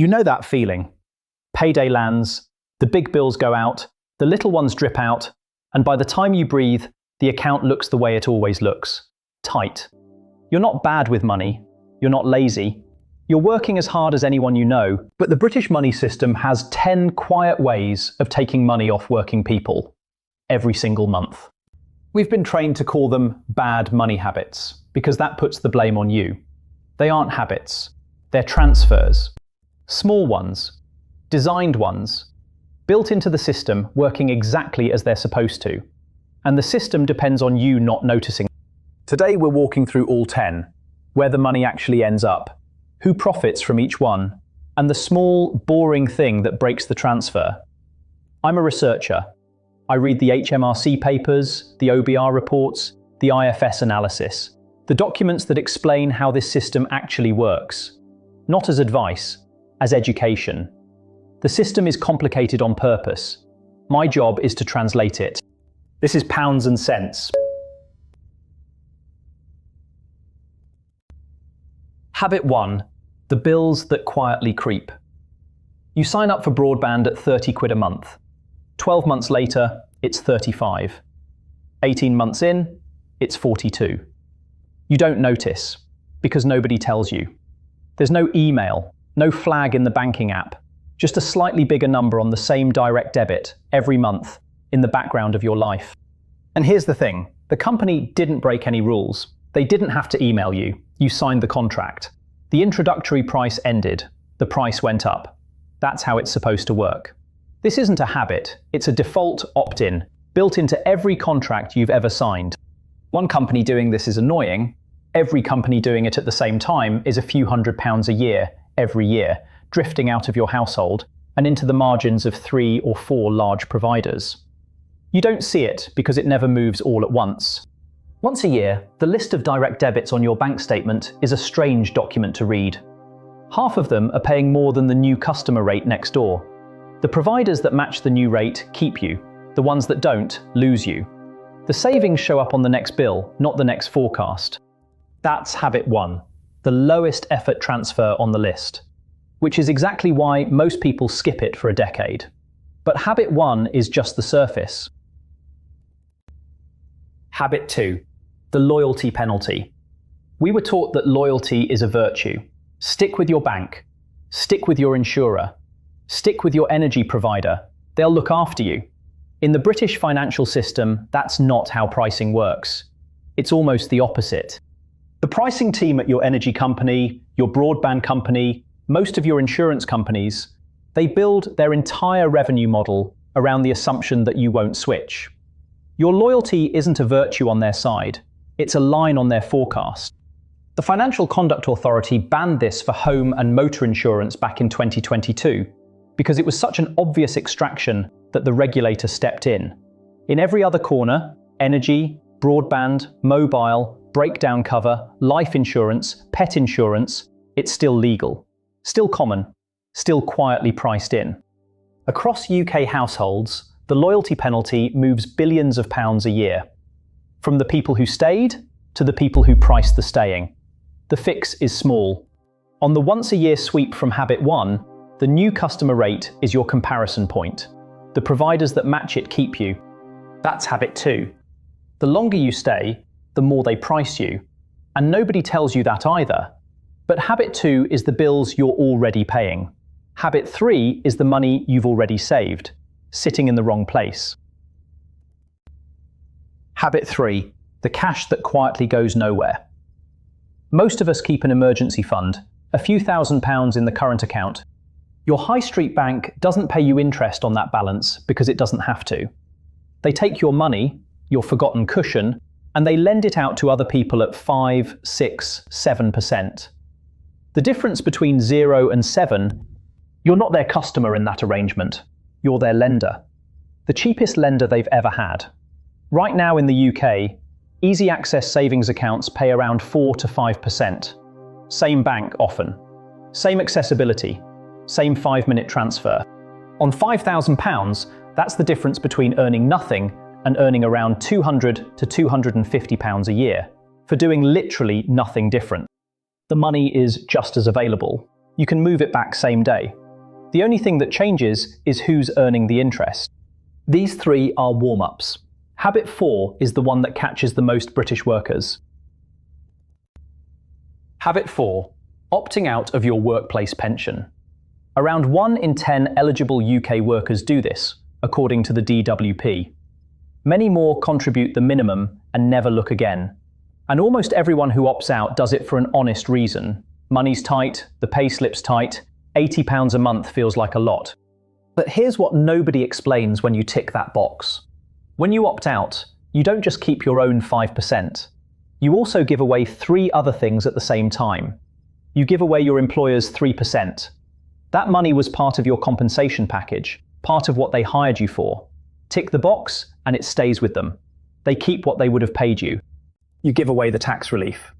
You know that feeling. Payday lands, the big bills go out, the little ones drip out, and by the time you breathe, the account looks the way it always looks. Tight. You're not bad with money. You're not lazy. You're working as hard as anyone you know, but the British money system has 10 quiet ways of taking money off working people every single month. We've been trained to call them bad money habits because that puts the blame on you. They aren't habits. They're transfers. Small ones. Designed ones. Built into the system, working exactly as they're supposed to. And the system depends on you not noticing. Today we're walking through all 10, where the money actually ends up, who profits from each one, and the small, boring thing that breaks the transfer. I'm a researcher. I read the HMRC papers, the OBR reports, the IFS analysis, the documents that explain how this system actually works. Not as advice, as education. The system is complicated on purpose. My job is to translate it. This is pounds and cents. Habit 1. The bills that quietly creep. You sign up for broadband at 30 quid a month. 12 months later, it's 35. 18 months in, it's 42. You don't notice, because nobody tells you. There's no email, no flag in the banking app, just a slightly bigger number on the same direct debit every month in the background of your life. And here's the thing, the company didn't break any rules. They didn't have to email you. You signed the contract. The introductory price ended. The price went up. That's how it's supposed to work. This isn't a habit. It's a default opt-in, built into every contract you've ever signed. One company doing this is annoying. Every company doing it at the same time is a few £100s a year, every year, drifting out of your household and into the margins of 3 or 4 large providers. You don't see it because it never moves all at once. Once a year, the list of direct debits on your bank statement is a strange document to read. Half of them are paying more than the new customer rate next door. The providers that match the new rate keep you. The ones that don't lose you. The savings show up on the next bill, not the next forecast. That's habit 1, the lowest effort transfer on the list, which is exactly why most people skip it for a decade. But habit 1 is just the surface. Habit 2. The loyalty penalty. We were taught that loyalty is a virtue. Stick with your bank. Stick with your insurer. Stick with your energy provider. They'll look after you. In the British financial system, that's not how pricing works. It's almost the opposite. The pricing team at your energy company, your broadband company, most of your insurance companies, they build their entire revenue model around the assumption that you won't switch. Your loyalty isn't a virtue on their side. It's a line on their forecast. The Financial Conduct Authority banned this for home and motor insurance back in 2022 because it was such an obvious extraction that the regulator stepped in. In every other corner, energy, broadband, mobile, breakdown cover, life insurance, pet insurance, it's still legal, still common, still quietly priced in. Across UK households, the loyalty penalty moves billions of pounds a year. From the people who stayed to the people who priced the staying. The fix is small. On the once-a-year sweep from habit 1, the new customer rate is your comparison point. The providers that match it keep you. That's habit 2. The longer you stay, the more they price you. And nobody tells you that either. But habit 2 is the bills you're already paying. Habit 3 is the money you've already saved, sitting in the wrong place. Habit 3, the cash that quietly goes nowhere. Most of us keep an emergency fund, a few £1,000s in the current account. Your high street bank doesn't pay you interest on that balance because it doesn't have to. They take your money, your forgotten cushion, and they lend it out to other people at 5, 6, 7%. The difference between 0 and 7, you're not their customer in that arrangement. You're their lender. The cheapest lender they've ever had. Right now in the UK, easy access savings accounts pay around 4 to 5%. Same bank often. Same accessibility. Same 5-minute transfer. On £5,000, that's the difference between earning nothing and earning around £200 to £250 a year, for doing literally nothing different. The money is just as available. you can move it back same day. The only thing that changes is who's earning the interest. These three are warm-ups. Habit 4 is the one that catches the most British workers. Habit 4. Opting out of your workplace pension. Around 1 in 10 eligible UK workers do this, according to the DWP. Many more contribute the minimum and never look again. And almost everyone who opts out does it for an honest reason. Money's tight, the payslip's tight, £80 a month feels like a lot. But here's what nobody explains when you tick that box. When you opt out, you don't just keep your own 5%. You also give away 3 other things at the same time. You give away your employer's 3%. That money was part of your compensation package, part of what they hired you for. Tick the box and it stays with them. They keep what they would have paid you. You give away the tax relief.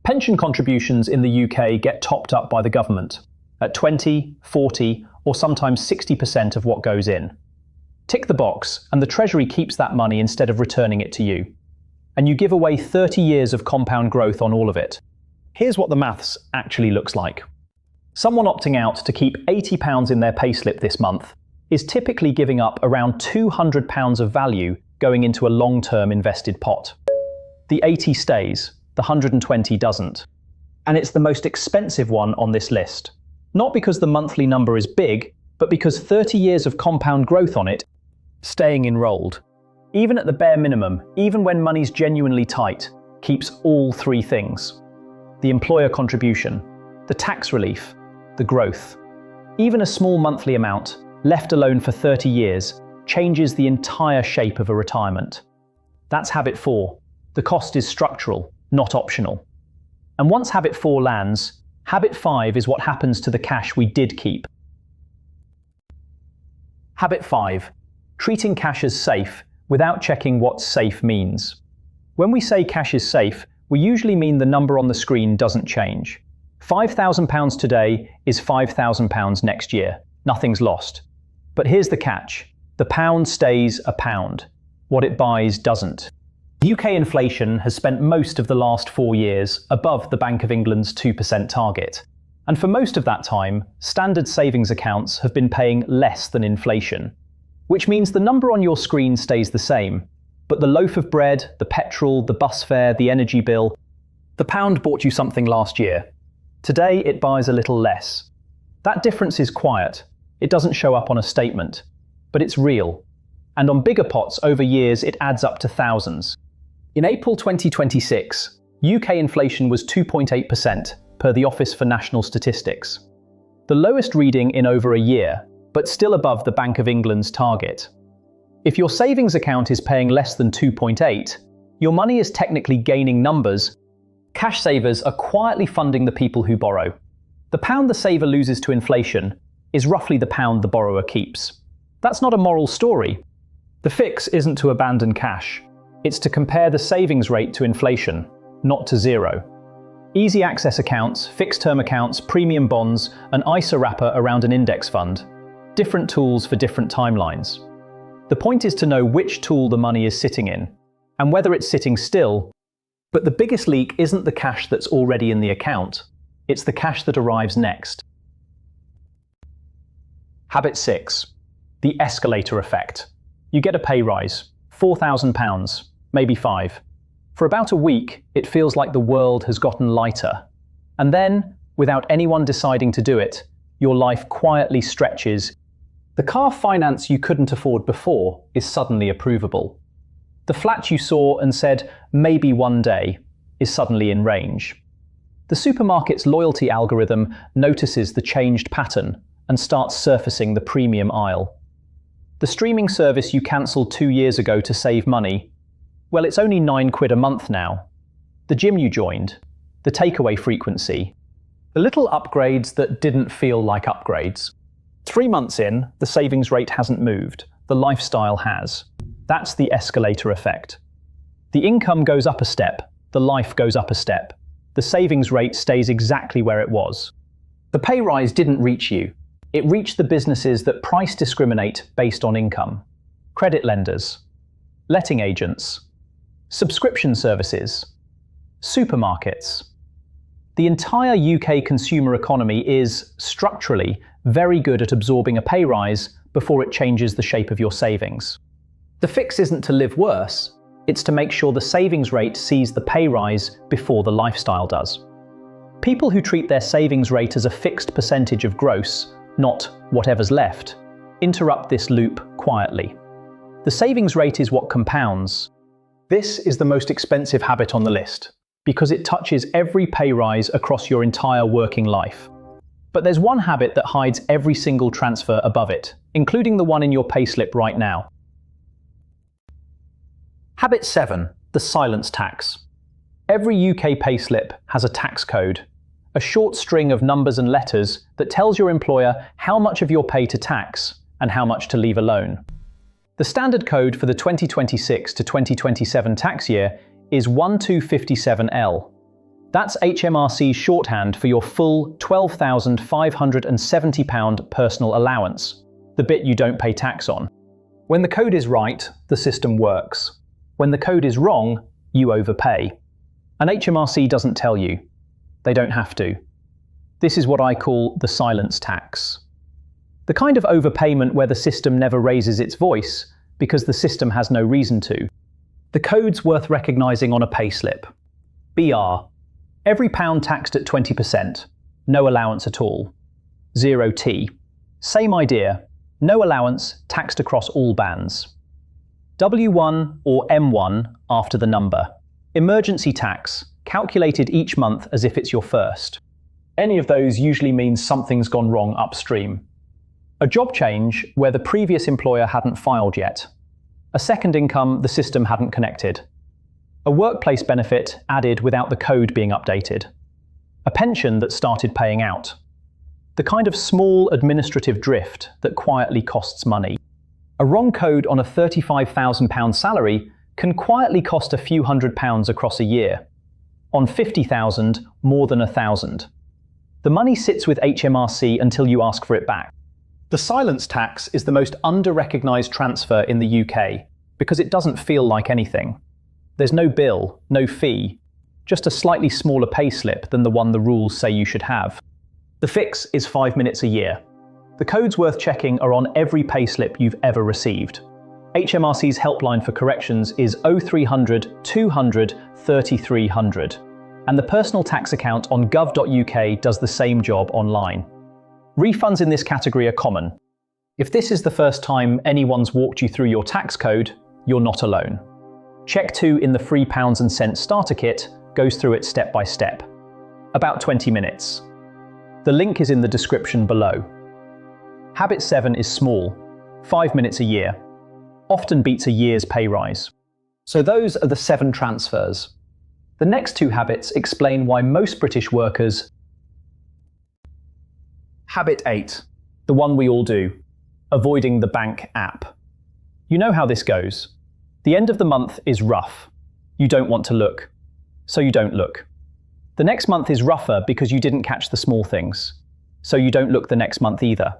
Pension contributions in the UK get topped up by the government at 20, 40, or sometimes 60% of what goes in. Tick the box and the Treasury keeps that money instead of returning it to you. And you give away 30 years of compound growth on all of it. Here's what the maths actually looks like. Someone opting out to keep £80 in their payslip this month is typically giving up around £200 of value going into a long-term invested pot. The 80 stays, the 120 doesn't. And it's the most expensive one on this list. Not because the monthly number is big, but because 30 years of compound growth on it, staying enrolled. Even at the bare minimum, even when money's genuinely tight, keeps all 3 things. The employer contribution, the tax relief, the growth. Even a small monthly amount, left alone for 30 years, changes the entire shape of a retirement. That's habit 4. The cost is structural, not optional. And once habit 4 lands, habit 5 is what happens to the cash we did keep. Habit 5. Treating cash as safe without checking what safe means. When we say cash is safe, we usually mean the number on the screen doesn't change. £5,000 today is £5,000 next year. Nothing's lost. But here's the catch. The pound stays a pound. What it buys doesn't. UK inflation has spent most of the last 4 years above the Bank of England's 2% target. And for most of that time, standard savings accounts have been paying less than inflation. Which means the number on your screen stays the same. But the loaf of bread, the petrol, the bus fare, the energy bill, the pound bought you something last year. Today it buys a little less. That difference is quiet. It doesn't show up on a statement. But it's real. And on bigger pots over years it adds up to thousands. In April 2026, UK inflation was 2.8% per the Office for National Statistics. The lowest reading in over a year, but still above the Bank of England's target. If your savings account is paying less than 2.8, your money is technically gaining numbers. Cash savers are quietly funding the people who borrow. The pound the saver loses to inflation is roughly the pound the borrower keeps. That's not a moral story. The fix isn't to abandon cash. It's to compare the savings rate to inflation, not to zero. Easy access accounts, fixed-term accounts, premium bonds, an ISA wrapper around an index fund. Different tools for different timelines. The point is to know which tool the money is sitting in, and whether it's sitting still. But the biggest leak isn't the cash that's already in the account. It's the cash that arrives next. Habit 6. The escalator effect. You get a pay rise, £4,000, maybe 5. For about a week, it feels like the world has gotten lighter. And then, without anyone deciding to do it, your life quietly stretches. The car finance you couldn't afford before is suddenly approvable. The flat you saw and said, maybe one day, is suddenly in range. The supermarket's loyalty algorithm notices the changed pattern and starts surfacing the premium aisle. The streaming service you cancelled 2 years ago to save money, well, it's only £9 a month now. The gym you joined, the takeaway frequency, the little upgrades that didn't feel like upgrades. 3 months in, the savings rate hasn't moved, the lifestyle has. That's the escalator effect. The income goes up a step, the life goes up a step. The savings rate stays exactly where it was. The pay rise didn't reach you. It reached the businesses that price discriminate based on income. Credit lenders, letting agents, subscription services, supermarkets. The entire UK consumer economy is, structurally, very good at absorbing a pay rise before it changes the shape of your savings. The fix isn't to live worse, it's to make sure the savings rate sees the pay rise before the lifestyle does. People who treat their savings rate as a fixed percentage of gross, not whatever's left, interrupt this loop quietly. The savings rate is what compounds. This is the most expensive habit on the list, because it touches every pay rise across your entire working life. But there's one habit that hides every single transfer above it, including the one in your payslip right now. Habit 7. The silence tax. Every UK payslip has a tax code, a short string of numbers and letters that tells your employer how much of your pay to tax and how much to leave alone. The standard code for the 2026 to 2027 tax year is 1257L. That's HMRC's shorthand for your full £12,570 personal allowance, the bit you don't pay tax on. When the code is right, the system works. When the code is wrong, you overpay. And HMRC doesn't tell you. They don't have to. This is what I call the silence tax. The kind of overpayment where the system never raises its voice because the system has no reason to. The code's worth recognising on a payslip. BR. Every pound taxed at 20%. No allowance at all. 0T. Same idea. No allowance taxed across all bands. W1 or M1 after the number. Emergency tax, calculated each month as if it's your first. Any of those usually means something's gone wrong upstream. A job change where the previous employer hadn't filed yet. A second income the system hadn't connected. A workplace benefit added without the code being updated. A pension that started paying out. The kind of small administrative drift that quietly costs money. A wrong code on a £35,000 salary can quietly cost a few £100s across a year. On 50,000, more than 1,000. The money sits with HMRC until you ask for it back. The silence tax is the most under-recognised transfer in the UK because it doesn't feel like anything. There's no bill, no fee, just a slightly smaller payslip than the one the rules say you should have. The fix is 5 minutes a year. The codes worth checking are on every payslip you've ever received. HMRC's helpline for corrections is 0300 200 3300, and the personal tax account on gov.uk does the same job online. Refunds in this category are common. If this is the first time anyone's walked you through your tax code, you're not alone. Check 2 in the free pounds and cents starter kit goes through it step by step. About 20 minutes. The link is in the description below. Habit 7 is small, 5 minutes a year. Often beats a year's pay rise. So those are the 7 transfers. The next 2 habits explain why most British workers. Habit 8, the one we all do, avoiding the bank app. You know how this goes. The end of the month is rough. You don't want to look, so you don't look. The next month is rougher because you didn't catch the small things, so you don't look the next month either.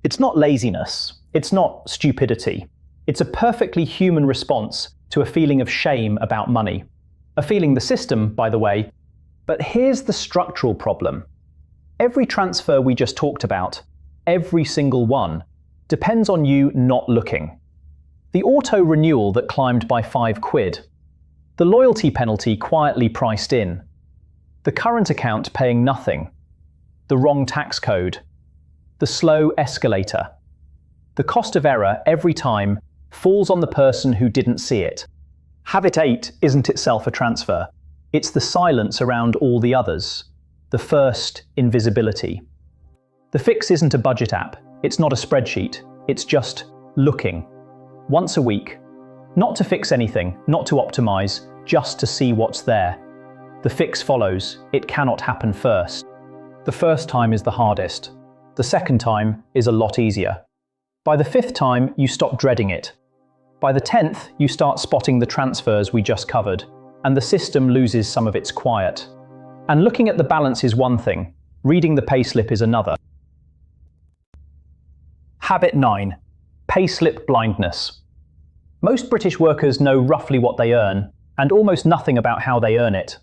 It's not laziness, it's not stupidity. It's a perfectly human response to a feeling of shame about money. A feeling the system, by the way. But here's the structural problem. Every transfer we just talked about, every single one, depends on you not looking. The auto-renewal that climbed by £5, the loyalty penalty quietly priced in, the current account paying nothing, the wrong tax code, the slow escalator. The cost of error every time falls on the person who didn't see it. Habit 8 isn't itself a transfer. It's the silence around all the others. The first, invisibility. The fix isn't a budget app. It's not a spreadsheet. It's just looking. Once a week. Not to fix anything, not to optimize, just to see what's there. The fix follows. It cannot happen first. The first time is the hardest. The second time is a lot easier. By the 5th time, you stop dreading it. By the 10th, you start spotting the transfers we just covered, and the system loses some of its quiet. And looking at the balance is one thing, reading the payslip is another. Habit 9. Payslip blindness. Most British workers know roughly what they earn, and almost nothing about how they earn it.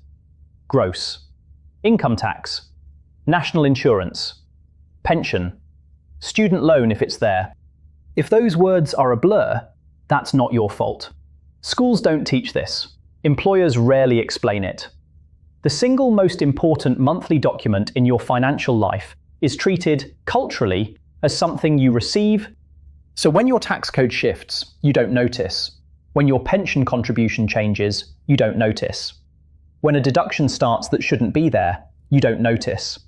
Gross. income tax, national insurance, pension, student loan if it's there. If those words are a blur, that's not your fault. Schools don't teach this. Employers rarely explain it. The single most important monthly document in your financial life is treated, culturally, as something you receive. So when your tax code shifts, you don't notice. When your pension contribution changes, you don't notice. When a deduction starts that shouldn't be there, you don't notice.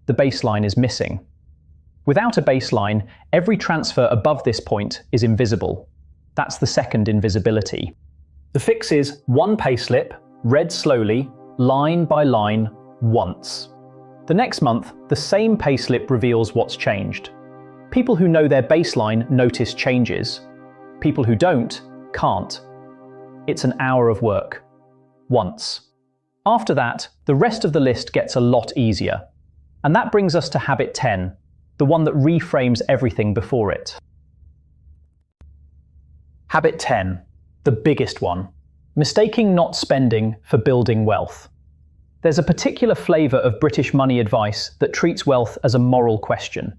The baseline is missing. Without a baseline, every transfer above this point is invisible. That's the second invisibility. The fix is one payslip, read slowly, line by line, once. The next month, the same payslip reveals what's changed. People who know their baseline notice changes. People who don't, can't. It's an hour of work. Once. After that, the rest of the list gets a lot easier. And that brings us to habit 10, the one that reframes everything before it. Habit 10, the biggest one. Mistaking not spending for building wealth. There's a particular flavour of British money advice that treats wealth as a moral question.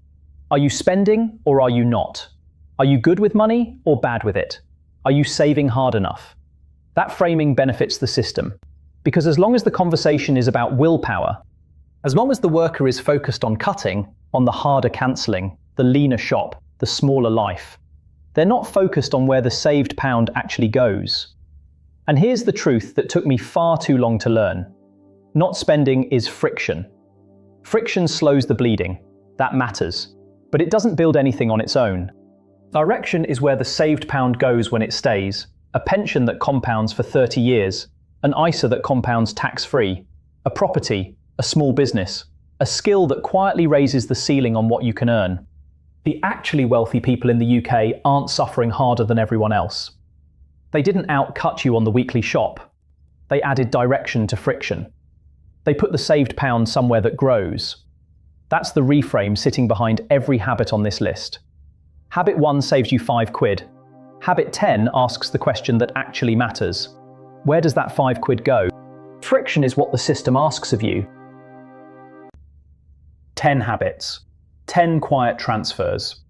Are you spending or are you not? Are you good with money or bad with it? Are you saving hard enough? That framing benefits the system, because as long as the conversation is about willpower, as long as the worker is focused on cutting, on the harder cancelling, the leaner shop, the smaller life, they're not focused on where the saved pound actually goes. And here's the truth that took me far too long to learn. Not spending is friction. Friction slows the bleeding. That matters. But it doesn't build anything on its own. Direction is where the saved pound goes when it stays. A pension that compounds for 30 years. An ISA that compounds tax-free. A property. A small business. A skill that quietly raises the ceiling on what you can earn. The actually wealthy people in the UK aren't suffering harder than everyone else. They didn't outcut you on the weekly shop. They added direction to friction. They put the saved pound somewhere that grows. That's the reframe sitting behind every habit on this list. Habit 1 saves you £5. Habit 10 asks the question that actually matters. Where does that £5 go? Friction is what the system asks of you. 10 habits. 10 quiet transfers.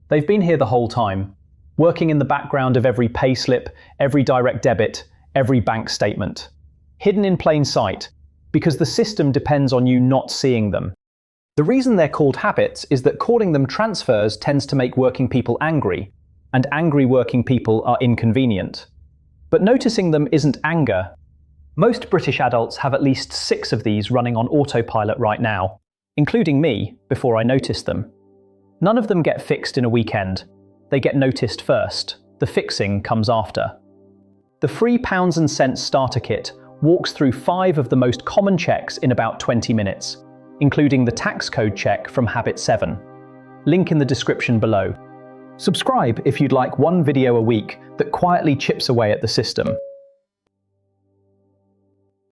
They've been here the whole time, working in the background of every payslip, every direct debit, every bank statement. Hidden in plain sight, because the system depends on you not seeing them. The reason they're called habits is that calling them transfers tends to make working people angry, and angry working people are inconvenient. But noticing them isn't anger. Most British adults have at least 6 of these running on autopilot right now, including me, before I noticed them. None of them get fixed in a weekend. They get noticed first. The fixing comes after. The free pounds and cents starter kit walks through 5 of the most common checks in about 20 minutes, including the tax code check from Habit 7. Link in the description below. Subscribe if you'd like one video a week that quietly chips away at the system.